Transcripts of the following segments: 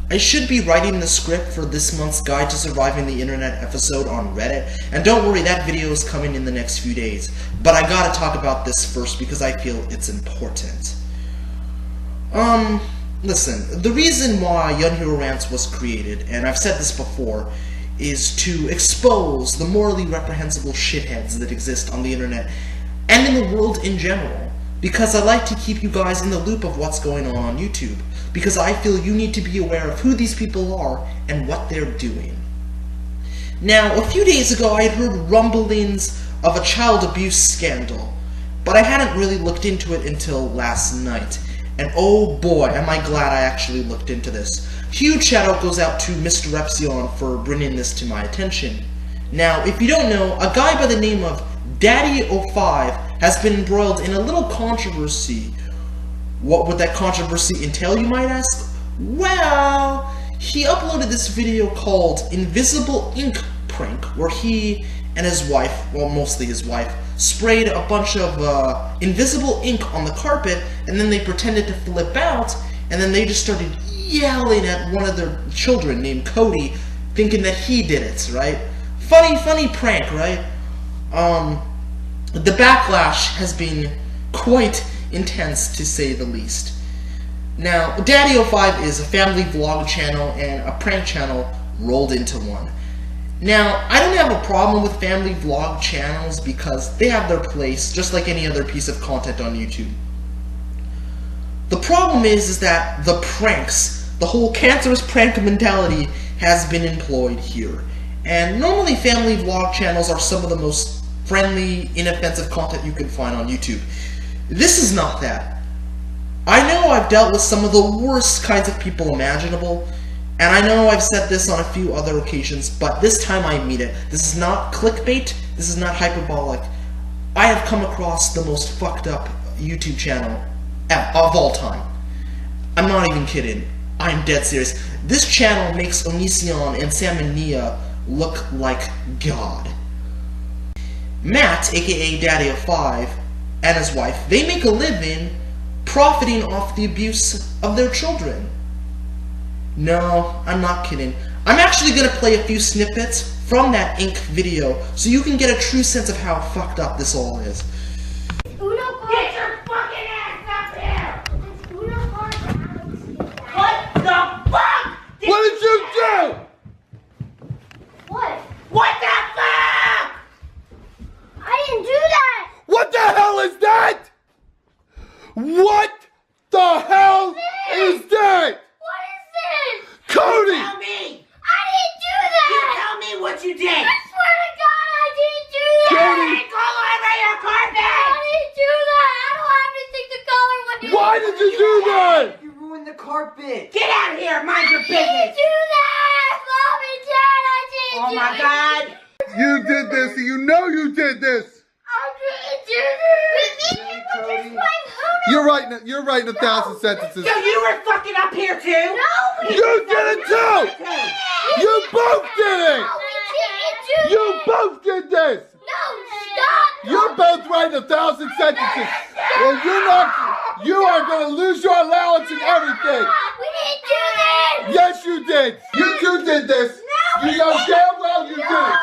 I should be writing the script for this month's Guide to Surviving the Internet episode on Reddit, and don't worry, that video is coming in the next few days. But I gotta talk about this first because I feel it's important. Listen, the reason why Young Hero Rants was created, and I've said this before, is to expose the morally reprehensible shitheads that exist on the internet and in the world in general. Because I like to keep you guys in the loop of what's going on YouTube. Because I feel you need to be aware of who these people are and what they're doing. Now, a few days ago I had heard rumblings of a child abuse scandal, but I hadn't really looked into it until last night. And oh boy, am I glad I actually looked into this. Huge shout out goes out to Mr. Repsion for bringing this to my attention. Now, if you don't know, a guy by the name of Daddy05 has been embroiled in a little controversy. What would that controversy entail, you might ask? Well, he uploaded this video called Invisible Ink Prank, where he and his wife, well, mostly his wife, sprayed a bunch of invisible ink on the carpet, and then they pretended to flip out, and then they just started yelling at one of their children named Cody, thinking that he did it, right? Funny prank, right? The backlash has been quite intense, to say the least. Now, Daddy05 is a family vlog channel and a prank channel rolled into one. Now, I don't have a problem with family vlog channels because they have their place, just like any other piece of content on YouTube. The problem is that the pranks, the whole cancerous prank mentality has been employed here. And normally family vlog channels are some of the most friendly, inoffensive content you can find on YouTube. This is not that. I know I've dealt with some of the worst kinds of people imaginable, and I know I've said this on a few other occasions, but this time I mean it. This is not clickbait, this is not hyperbolic. I have come across the most fucked up YouTube channel of all time. I'm not even kidding. I'm dead serious. This channel makes Onision and Sam and Nia look like God. Matt, aka Daddy05, and his wife, they make a living profiting off the abuse of their children. No, I'm not kidding. I'm actually going to play a few snippets from that ink video so you can get a true sense of how fucked up this all is. Get your fucking ass up here! What the fuck? What did you do? What the fuck? I didn't do that! What the hell is that? What the hell is that? What is this? Cody! Tell me! I didn't do that! You tell me what you did! I swear to God, I didn't do that! Cody! Hey, go over your carpet! I didn't do that! I don't have anything to color with it! Why did you do that? You ruined the carpet. Get out of here! Mind your I didn't business! do that! Mom and Dad, I didn't Oh do my it! God! You did this, and you know you did this. I didn't do this! Really, We're just Cody? playing Uno! You're writing 1,000 sentences. So you were fucking up here too? No, we You did it too! You both did it! No, we didn't do You this! both did this! No, stop! You're both writing 1,000 sentences. And you are going to lose your allowance and everything. We didn't do this! Yes, you did. You two did this. No, You know damn well you did it.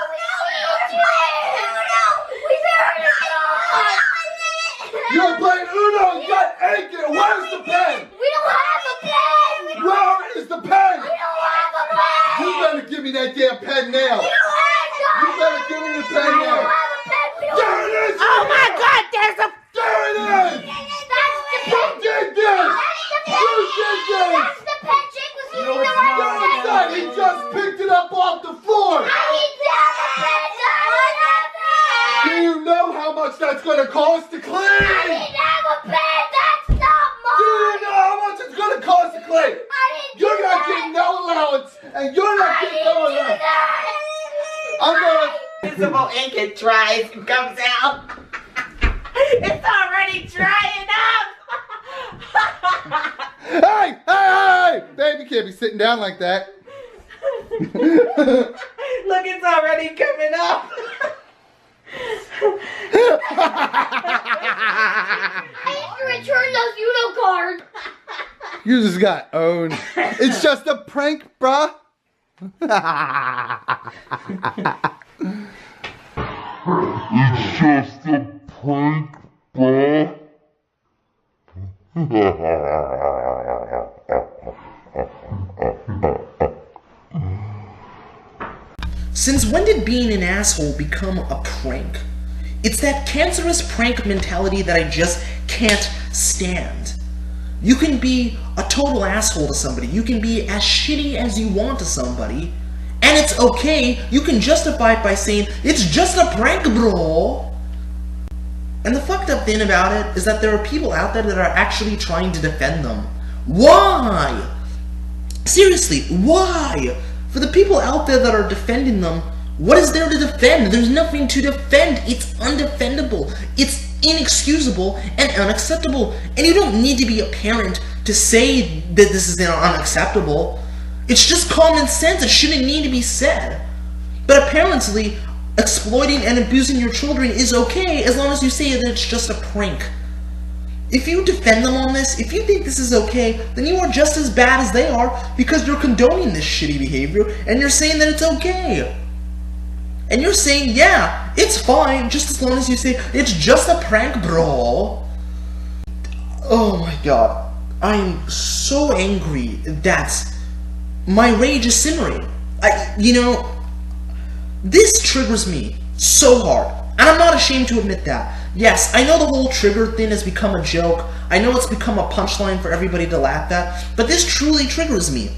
You were playing Uno and got angry. Where's the pen? We don't have a pen! Where is the pen? We don't have a pen! You better give me that damn pen now. We don't have You better give me the pen We don't now. have a pen! We don't There it is. Oh my God! There's a... There it is. That's the You pen! did this. That's the pen! You did this. That's the pen! Jake was using the No, right it's not. He just picked it up off the floor. I need to have a pen! I don't have a Do pen! you know how much that's going to cost to I clean? need to have a pen! That's not Do you mine! know how much it's going to cost to clean? I didn't do You're not that! getting no allowance, and you're not I getting no didn't do allowance. that! I'm going to... Invisible ink, it dries and comes out. It's already drying up. Hey! Baby can't be sitting down like that. Look, it's already coming up. I need to return those Uno cards! You just got owned. It's just a prank, bruh. It's just a prank, bruh. Since when did being an asshole become a prank? It's that cancerous prank mentality that I just can't stand. You can be a total asshole to somebody. You can be as shitty as you want to somebody. And it's okay. You can justify it by saying, it's just a prank, bro. And the fucked up thing about it is that there are people out there that are actually trying to defend them. Why? Seriously, why? For the people out there that are defending them, what is there to defend? There's nothing to defend. It's undefendable. It's inexcusable and unacceptable. And you don't need to be a parent to say that this is unacceptable. It's just common sense. It shouldn't need to be said. But apparently, exploiting and abusing your children is okay as long as you say that it's just a prank. If you defend them on this, if you think this is okay, then you are just as bad as they are because you're condoning this shitty behavior and you're saying that it's okay. And you're saying, yeah, it's fine, just as long as you say, it's just a prank, bro. Oh my god. I'm so angry that my rage is simmering. This triggers me so hard. And I'm not ashamed to admit that. Yes, I know the whole trigger thing has become a joke. I know it's become a punchline for everybody to laugh at. But this truly triggers me.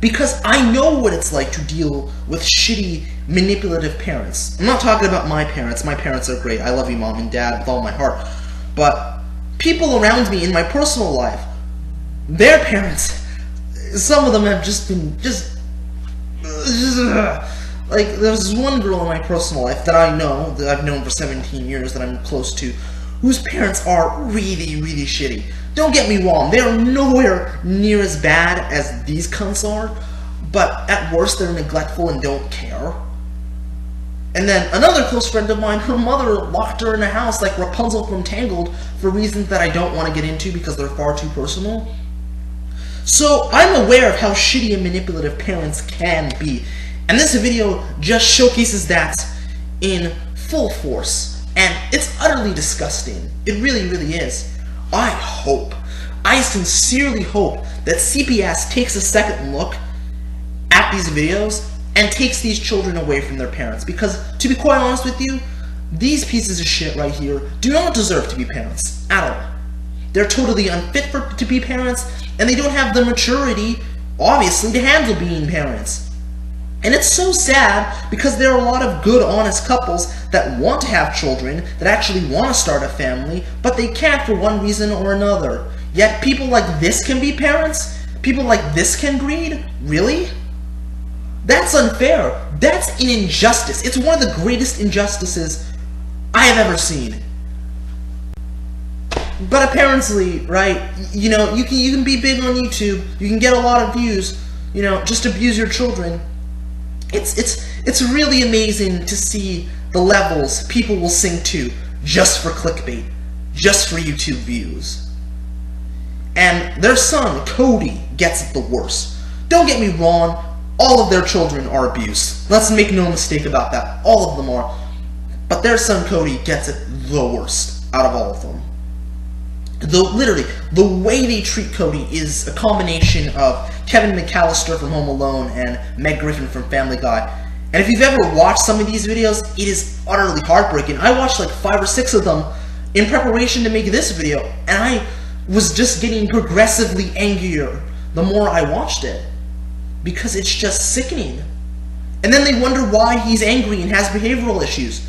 Because I know what it's like to deal with shitty, manipulative parents. I'm not talking about my parents. My parents are great. I love you, Mom and Dad, with all my heart. But people around me in my personal life, their parents, some of them have just been, like, there's one girl in my personal life that I know, that I've known for 17 years, that I'm close to, whose parents are really, really shitty. Don't get me wrong, they are nowhere near as bad as these cunts are, but at worst they're neglectful and don't care. And then another close friend of mine, her mother locked her in a house like Rapunzel from Tangled for reasons that I don't want to get into because they're far too personal. So I'm aware of how shitty and manipulative parents can be. And this video just showcases that in full force. And it's utterly disgusting. It really, really is. I sincerely hope that CPS takes a second look at these videos and takes these children away from their parents. Because, to be quite honest with you, these pieces of shit right here do not deserve to be parents at all. They're totally unfit to be parents, and they don't have the maturity, obviously, to handle being parents. And it's so sad because there are a lot of good, honest couples that want to have children, that actually want to start a family, but they can't for one reason or another. Yet people like this can be parents? People like this can breed? Really? That's unfair. That's an injustice. It's one of the greatest injustices I have ever seen. But apparently, right, you can be big on YouTube, you can get a lot of views, just abuse your children. It's really amazing to see the levels people will sink to just for clickbait, just for YouTube views. And their son, Cody, gets it the worst. Don't get me wrong, all of their children are abused. Let's make no mistake about that. All of them are. But their son, Cody, gets it the worst out of all of them. Literally, the way they treat Cody is a combination of Kevin McAllister from Home Alone and Meg Griffin from Family Guy. And if you've ever watched some of these videos, it is utterly heartbreaking. I watched like 5 or 6 of them in preparation to make this video, and I was just getting progressively angrier the more I watched it. Because it's just sickening. And then they wonder why he's angry and has behavioral issues.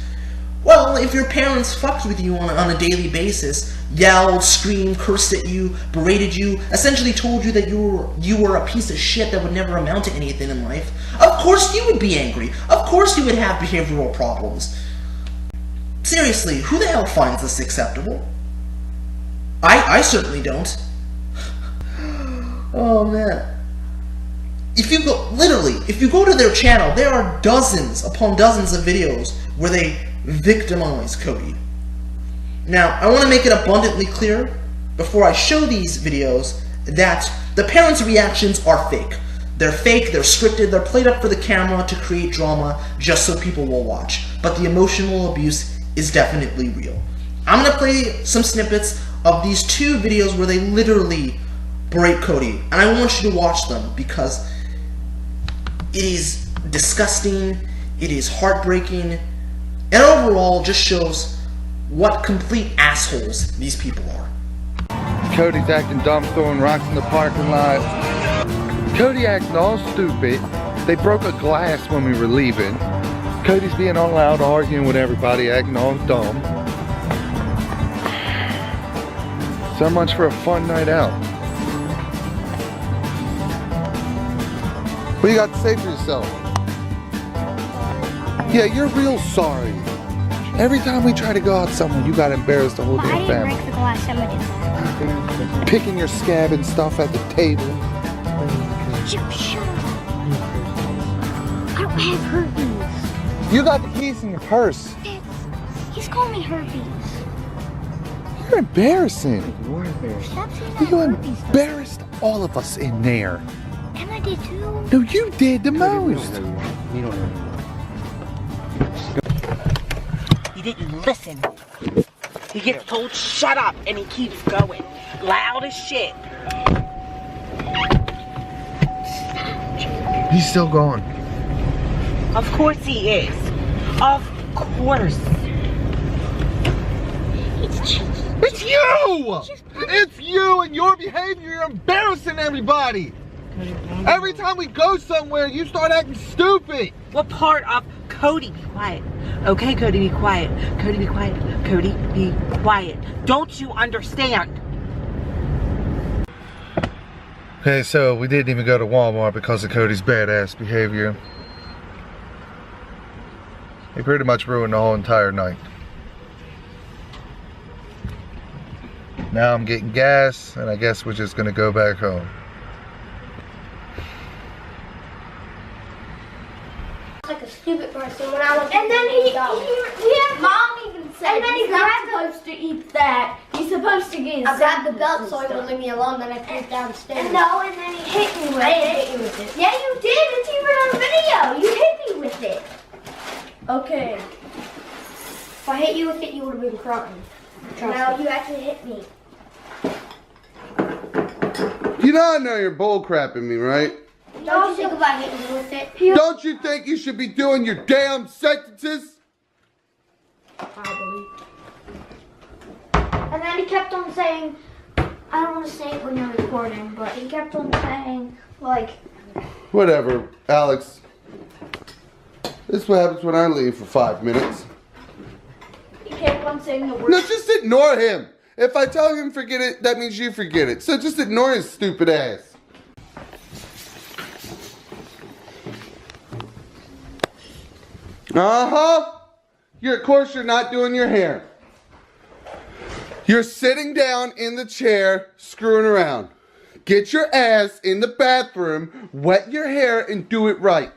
Well, if your parents fucked with you on a daily basis, yelled, screamed, cursed at you, berated you, essentially told you that you were a piece of shit that would never amount to anything in life, of course you would be angry. Of course you would have behavioral problems. Seriously, who the hell finds this acceptable? I certainly don't. Oh man. If you go to their channel, there are dozens upon dozens of videos where they victimize Cody. Now, I want to make it abundantly clear before I show these videos that the parents' reactions are fake. They're fake, they're scripted, they're played up for the camera to create drama just so people will watch. But the emotional abuse is definitely real. I'm gonna play some snippets of these 2 videos where they literally berate Cody, and I want you to watch them because it is disgusting, it is heartbreaking, and overall just shows what complete assholes these people are. Cody's acting dumb, throwing rocks in the parking lot. Cody acting all stupid. They broke a glass when we were leaving. Cody's being all loud, arguing with everybody, acting all dumb. So much for a fun night out. What you got to say for yourself? Yeah, you're real sorry. Every time we try to go out somewhere, you got embarrassed the whole damn family. I didn't break the glass, somebody did. Picking your scab and stuff at the table. Shut up. I don't have herpes. You got the keys in your purse. He's calling me herpes. You're embarrassing. Stop saying that You herpes. embarrassed all of us in there. And I did too. No, you did the most. You don't know. He didn't listen. He gets told shut up and he keeps going. Loud as shit. He's still going. Of course he is. Of course. It's you! It's you and your behavior. You're embarrassing everybody. Every time we go somewhere, you start acting stupid. What part of Cody, be quiet? Okay, Cody, be quiet. Cody, be quiet. Cody, be quiet. Don't you understand? Okay, so we didn't even go to Walmart because of Cody's badass behavior. He pretty much ruined the whole entire night. Now I'm getting gas, and I guess we're just gonna go back home. Like a stupid person when I was. And then Mom even said. And then he's not supposed to eat that. He's supposed to get. I grabbed the belt so he would leave me alone. Then I threw it downstairs. And no, and then he hit me with it. I didn't hit you with it. Yeah, you did. It's even on video. You hit me with it. Okay. If I hit you with it, you would have been crying. No, you actually hit me. You know you're bull crapping me, right? Don't you think about hitting me with it? Don't you think you should be doing your damn sentences? Probably. And then he kept on saying, I don't want to say it when you're recording, but he kept on saying, like... Whatever, Alex. This is what happens when I leave for 5 minutes. He kept on saying the word... No, just ignore him. If I tell him forget it, that means you forget it. So just ignore his stupid ass. Uh-huh. Of course you're not doing your hair. You're sitting down in the chair, screwing around. Get your ass in the bathroom, wet your hair, and do it right.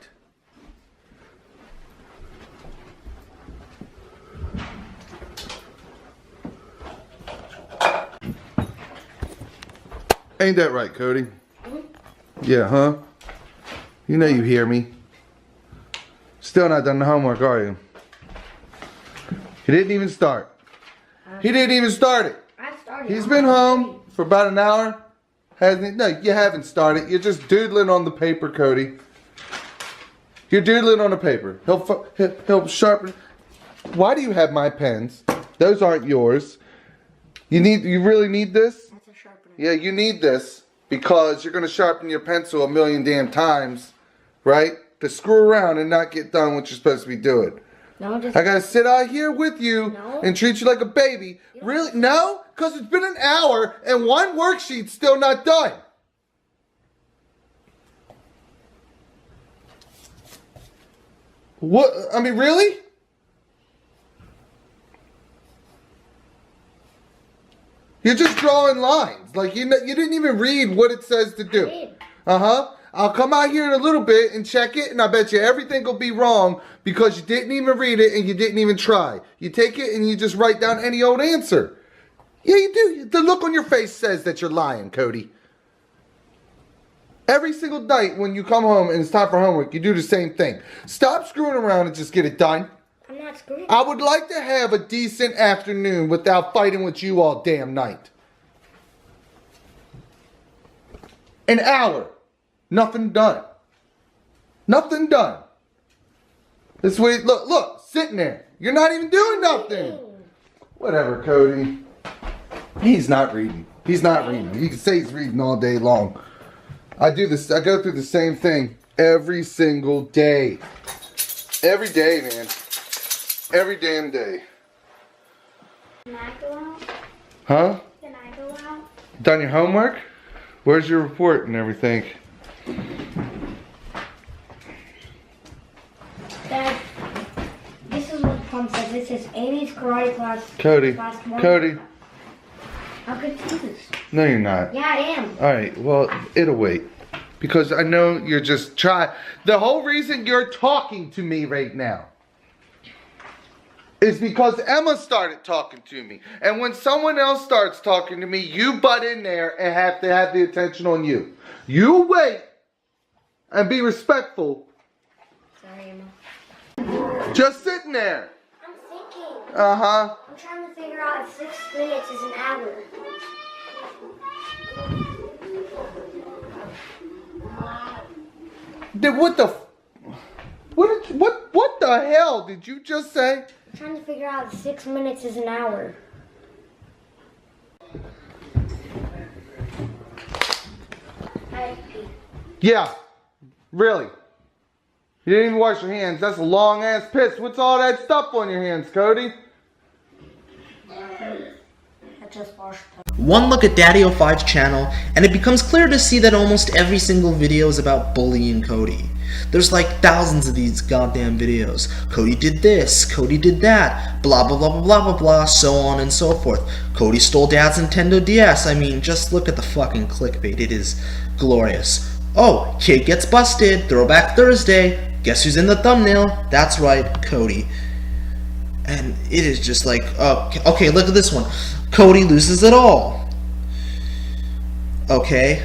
Ain't that right, Cody? Yeah, huh? You know you hear me. Still not done the homework, are you? He didn't even start. He didn't even start it. I started. He's been home for about an hour. Hasn't he? No, you haven't started. You're just doodling on the paper, Cody. You're doodling on the paper. He'll sharpen. Why do you have my pens? Those aren't yours. You really need this? That's a sharpener. Yeah, you need this because you're going to sharpen your pencil a million damn times, right? To screw around and not get done what you're supposed to be doing. No, just... I got to sit out here with you No. and treat you like a baby. Really? No? Because it's been an hour and one worksheet's still not done. What? I mean, really? You're just drawing lines. Like, you didn't even read what it says to do. I did. Uh-huh. I'll come out here in a little bit and check it, and I bet you everything will be wrong because you didn't even read it and you didn't even try. You take it and you just write down any old answer. Yeah, you do. The look on your face says that you're lying, Cody. Every single night when you come home and it's time for homework, you do the same thing. Stop screwing around and just get it done. I'm not screwing. I would like to have a decent afternoon without fighting with you all damn night. An hour. Nothing done. Nothing done. This way, look, sitting there. You're not even doing nothing. Whatever, Cody. He's not reading. He's not reading. You can say he's reading all day long. I do this. I go through the same thing every single day. Every day, man. Every damn day. Can I go out? Huh? Can I go out? Done your homework? Where's your report and everything? Dad, this is what the pump says. It says Amy's karate class. Cody. Last month. Cody. I'm confused. No, you're not. Yeah, I am. Alright, well, it'll wait. Because I know you're just trying. The whole reason you're talking to me right now is because Emma started talking to me. And when someone else starts talking to me, you butt in there and have to have the attention on you. You wait and be respectful. Sorry, Emma. Just sitting there. I'm thinking. Uh-huh. I'm trying to figure out if 6 minutes is an hour. What the hell did you just say? I'm trying to figure out if 6 minutes is an hour. Yeah, really. You didn't even wash your hands. That's a long ass piss. What's all that stuff on your hands, Cody? I just washed them. One look at Daddy05's channel, and it becomes clear to see that almost every single video is about bullying Cody. There's like thousands of these goddamn videos. Cody did this, Cody did that, blah blah blah blah blah blah blah, so on and so forth. Cody stole Dad's Nintendo DS. I mean, just look at the fucking clickbait. It is glorious. Oh, kid gets busted, Throwback Thursday. Guess who's in the thumbnail? That's right, Cody. And it is just like, okay, look at this one. Cody loses it all. Okay,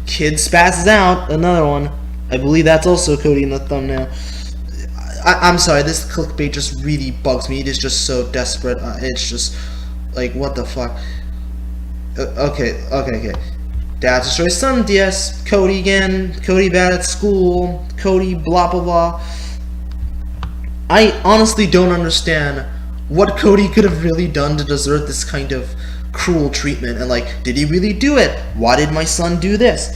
kid spazzes out, another one. I believe that's also Cody in the thumbnail. I'm sorry, this clickbait just really bugs me. It is just so desperate. It's just like, what the fuck? Okay. Dad destroys son DS. Cody again. Cody bad at school. Cody blah blah blah. I honestly don't understand what Cody could have really done to deserve this kind of cruel treatment. And like, did he really do it? Why did my son do this?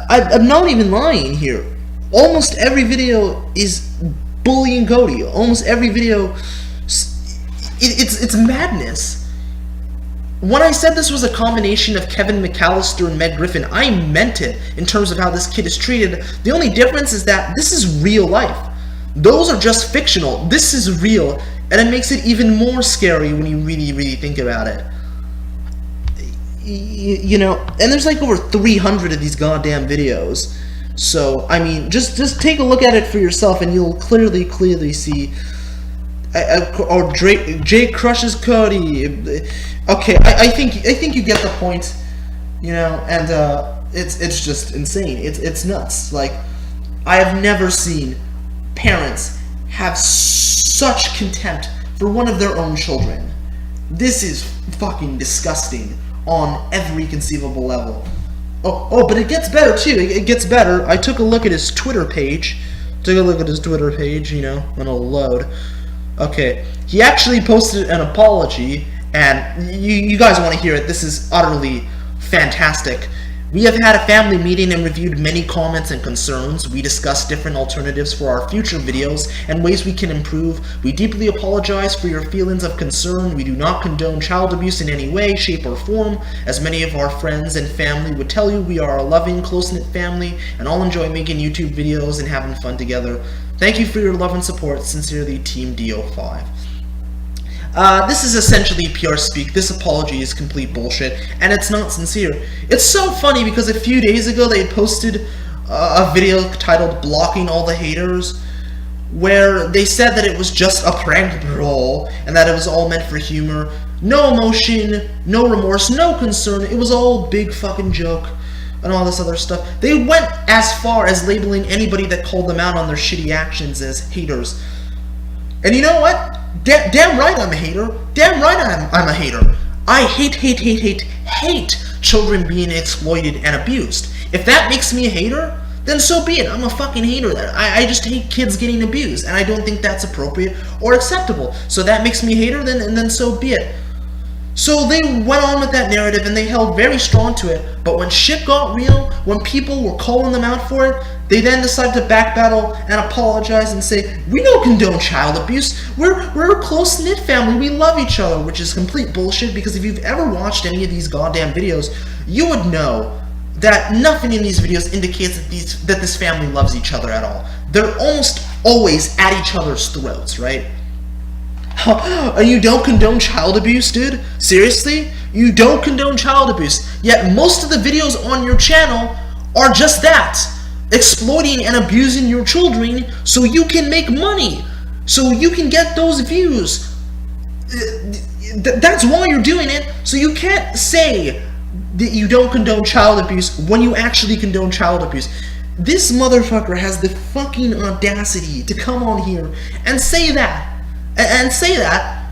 I'm not even lying here. Almost every video is bullying Cody. Almost every video, it's madness. When I said this was a combination of Kevin McAllister and Meg Griffin, I meant it in terms of how this kid is treated. The only difference is that this is real life. Those are just fictional. This is real, and it makes it even more scary when you really, really think about it. You know, and there's like over 300 of these goddamn videos. So, I mean, just take a look at it for yourself, and you'll clearly see. Or Jake crushes Cody. Okay, I think you get the point, you know, and it's just insane. It's nuts. Like, I have never seen parents have such contempt for one of their own children. This is fucking disgusting on every conceivable level. Oh, but it gets better too. It gets better. I took a look at his Twitter page. You know, when it'll load. Okay, he actually posted an apology, and you guys want to hear it. This is utterly fantastic. We have had a family meeting and reviewed many comments and concerns. We discussed different alternatives for our future videos and ways we can improve. We deeply apologize for your feelings of concern. We do not condone child abuse in any way, shape, or form. As many of our friends and family would tell you, we are a loving, close-knit family and all enjoy making YouTube videos and having fun together. Thank you for your love and support. Sincerely, Team DO5. This is essentially PR speak. This apology is complete bullshit, and it's not sincere. It's so funny because a few days ago they posted a video titled "Blocking All the Haters," where they said that it was just a prank roll and that it was all meant for humor. No emotion, no remorse, no concern. It was all big fucking joke. and all this other stuff. They went as far as labeling anybody that called them out on their shitty actions as haters. And you know what? Damn right I'm a hater. Damn right I'm a hater. I hate children being exploited and abused. If that makes me a hater, then so be it. I'm a fucking hater. I just hate kids getting abused, and I don't think that's appropriate or acceptable. So that makes me a hater, then so be it. So they went on with that narrative, and they held very strong to it. But when shit got real, when people were calling them out for it, they then decided to backpedal and apologize and say, we don't condone child abuse. We're a close-knit family. We love each other, which is complete bullshit, because if you've ever watched any of these goddamn videos, you would know that nothing in these videos indicates that this family loves each other at all. They're almost always at each other's throats, right? And you don't condone child abuse, dude? Seriously? You don't condone child abuse, yet most of the videos on your channel are just that. Exploiting and abusing your children so you can make money, so you can get those views. That's why you're doing it, so you can't say that you don't condone child abuse when you actually condone child abuse. This motherfucker has the fucking audacity to come on here and say that. And say that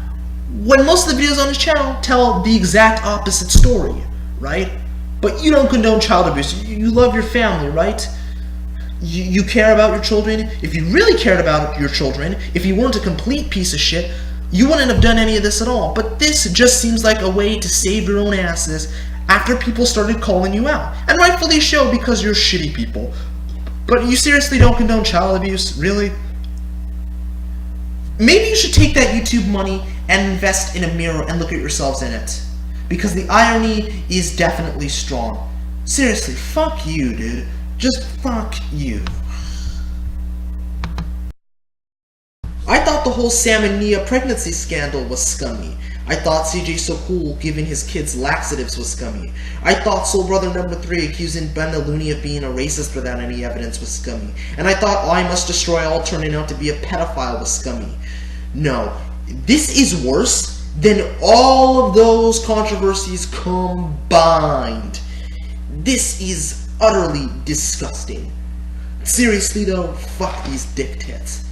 when most of the videos on his channel tell the exact opposite story, right? But you don't condone child abuse. You love your family, right? You care about your children. If you really cared about your children, if you weren't a complete piece of shit, you wouldn't have done any of this at all. But this just seems like a way to save your own asses after people started calling you out. And rightfully so, because you're shitty people. But you seriously don't condone child abuse? Really? Maybe you should take that YouTube money and invest in a mirror and look at yourselves in it. Because the irony is definitely strong. Seriously, fuck you, dude. Just fuck you. I thought the whole Sam and Nia pregnancy scandal was scummy. I thought CJ So Cool giving his kids laxatives was scummy. I thought Soul Brother number 3 accusing Ben Looney of being a racist without any evidence was scummy. And I thought I Must Destroy All turning out to be a pedophile was scummy. No, this is worse than all of those controversies combined. This is utterly disgusting. Seriously though, fuck these dick tits.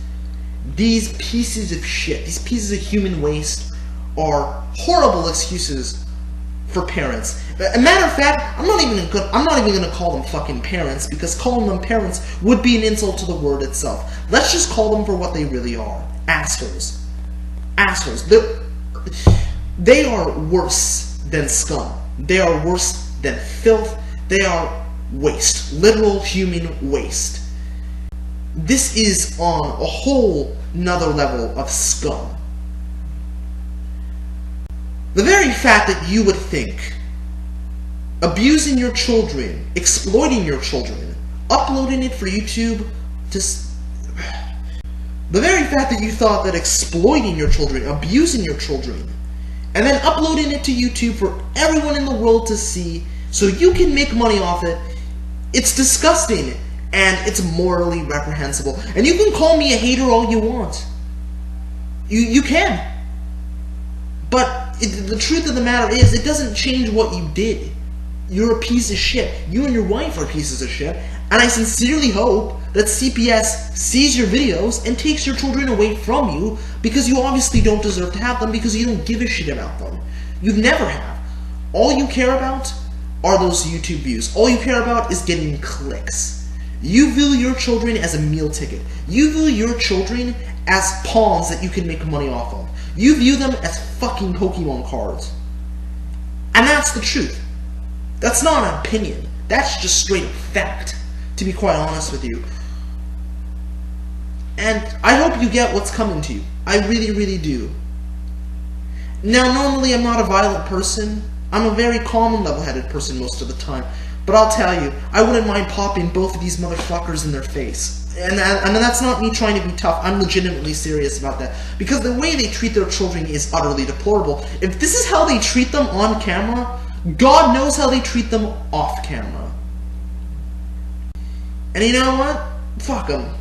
These pieces of shit, these pieces of human waste are horrible excuses for parents. As a matter of fact, I'm not even gonna call them fucking parents, because calling them parents would be an insult to the word itself. Let's just call them for what they really are. Assholes. Assholes. They are worse than scum. They are worse than filth. They are waste. Literal human waste. This is on a whole nother level of scum. The very fact that you would think abusing your children, exploiting your children, uploading it for YouTube to... The very fact that you thought that exploiting your children, abusing your children, and then uploading it to YouTube for everyone in the world to see so you can make money off it, it's disgusting and it's morally reprehensible. And you can call me a hater all you want. You can. But the truth of the matter is, it doesn't change what you did. You're a piece of shit. You and your wife are pieces of shit. And I sincerely hope that CPS sees your videos and takes your children away from you, because you obviously don't deserve to have them, because you don't give a shit about them. You've never have. All you care about are those YouTube views. All you care about is getting clicks. You view your children as a meal ticket. You view your children as pawns that you can make money off of. You view them as fucking Pokemon cards. And that's the truth. That's not an opinion. That's just straight fact, to be quite honest with you. And I hope you get what's coming to you. I really, really do. Now, normally I'm not a violent person. I'm a very calm and level-headed person most of the time. But I'll tell you, I wouldn't mind popping both of these motherfuckers in their face. And that's not me trying to be tough. I'm legitimately serious about that. Because the way they treat their children is utterly deplorable. If this is how they treat them on camera, God knows how they treat them off camera. And you know what? Fuck them.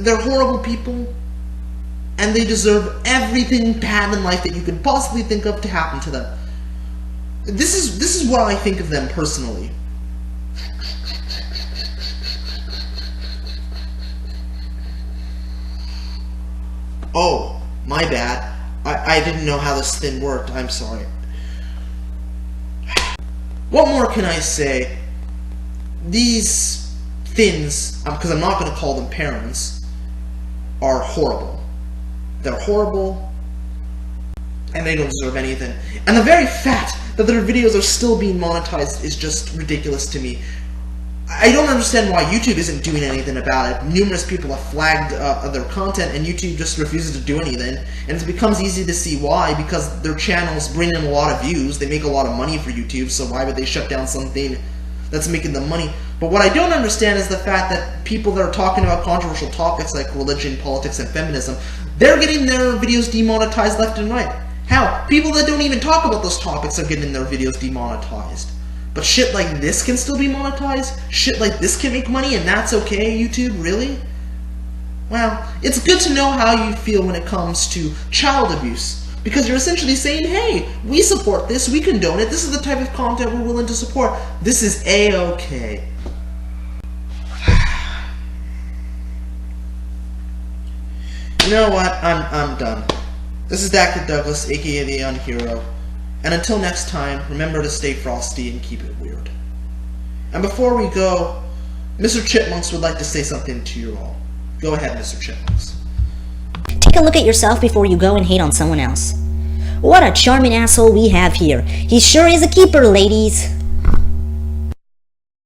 They're horrible people. And they deserve everything bad in life that you could possibly think of to happen to them. This is what I think of them personally. Oh, my bad. I didn't know how this thing worked. I'm sorry. What more can I say? These thins, because I'm not going to call them parents, are horrible. They're horrible, and they don't deserve anything. And the very fact that their videos are still being monetized is just ridiculous to me. I don't understand why YouTube isn't doing anything about it. Numerous people have flagged their content, and YouTube just refuses to do anything. And it becomes easy to see why, because their channels bring in a lot of views. They make a lot of money for YouTube, so why would they shut down something that's making them money? But what I don't understand is the fact that people that are talking about controversial topics like religion, politics, and feminism, they're getting their videos demonetized left and right. How? People that don't even talk about those topics are getting their videos demonetized. But shit like this can still be monetized? Shit like this can make money and that's okay, YouTube? Really? Well, it's good to know how you feel when it comes to child abuse. Because you're essentially saying, hey, we support this, we condone it, this is the type of content we're willing to support. This is A-okay. You know what? I'm done. This is ThatKidDouglas, aka the Unhero. And until next time, remember to stay frosty and keep it weird. And before we go, Mr. Chipmunks would like to say something to you all. Go ahead, Mr. Chipmunks. Take a look at yourself before you go and hate on someone else. What a charming asshole we have here. He sure is a keeper, ladies.